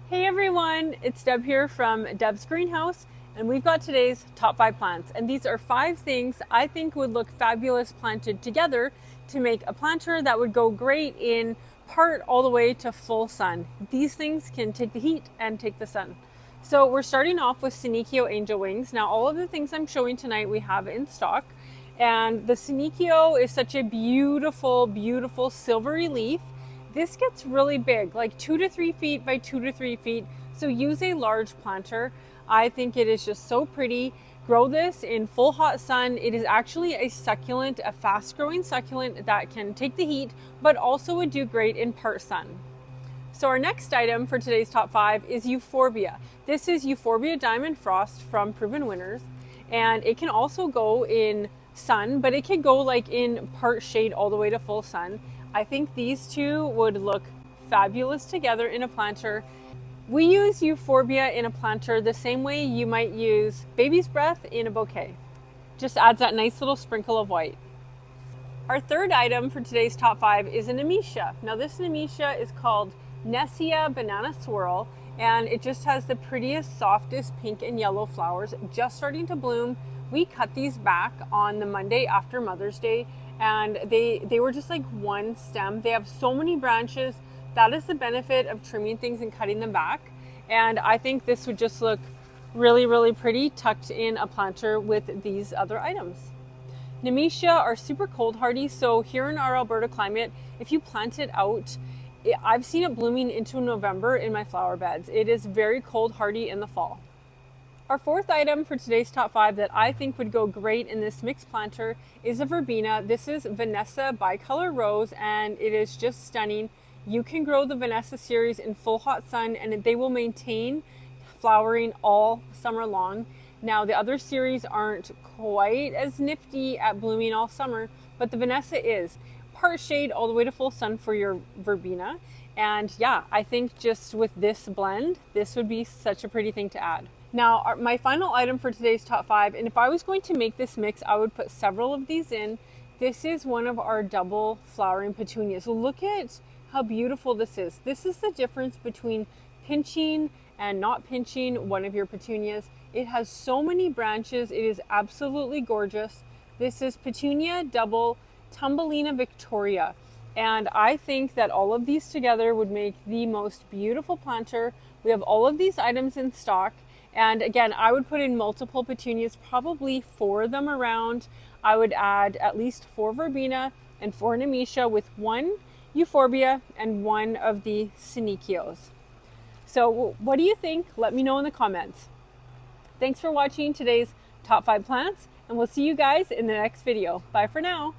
Hey everyone, it's Deb here from Deb's Greenhouse, and we've got today's top 5 plants. And these are 5 things I think would look fabulous planted together to make a planter that would go great in part all the way to full sun. These things can take the heat and take the sun. So we're starting off with Senecio angel wings. Now all of the things I'm showing tonight we have in stock. And the Senecio is such a beautiful, beautiful silvery leaf. This gets really big, like 2 to 3 feet by 2 to 3 feet. So use a large planter. I think it is just so pretty. Grow this in full hot sun. It is actually a succulent, a fast growing succulent that can take the heat, but also would do great in part sun. So our next item for today's top 5 is Euphoria. This is Euphoria Diamond Frost from Proven Winners. And it can also go in sun, but it can go like in part shade all the way to full sun. I think these two would look fabulous together in a planter. We use Euphoria in a planter the same way you might use baby's breath in a bouquet. Just adds that nice little sprinkle of white. Our third item for today's top 5 is a Nemesia. Now this Nemesia is called Nesia Banana Swirl, and it just has the prettiest, softest pink and yellow flowers just starting to bloom. We cut these back on the Monday after Mother's Day, and they were just like one stem. They have so many branches. That is the benefit of trimming things and cutting them back. And I think this would just look really, really pretty tucked in a planter with these other items. Nemesia are super cold hardy, so here in our Alberta climate, if you plant it out, I've seen it blooming into November in my flower beds. It is very cold hardy in the fall. Our fourth item for today's top 5 that I think would go great in this mixed planter is a Verbena. This is Vanessa Bicolor Rose, and it is just stunning. You can grow the Vanessa series in full hot sun and they will maintain flowering all summer long. Now the other series aren't quite as nifty at blooming all summer, but the Vanessa is part shade all the way to full sun for your Verbena. And yeah, I think just with this blend, this would be such a pretty thing to add. Now, my final item for today's top 5, and if I was going to make this mix, I would put several of these in. This is one of our double flowering petunias. Look at how beautiful this is. This is the difference between pinching and not pinching one of your petunias. It has so many branches. It is absolutely gorgeous. This is Petunia double Tumbelina Victoria. And I think that all of these together would make the most beautiful planter. We have all of these items in stock. And again, I would put in multiple petunias, probably 4 of them around. I would add at least 4 Verbena and 4 Nemesia with 1 Euphoria and 1 of the Senecios. So what do you think? Let me know in the comments. Thanks for watching today's top 5 plants, and we'll see you guys in the next video. Bye for now.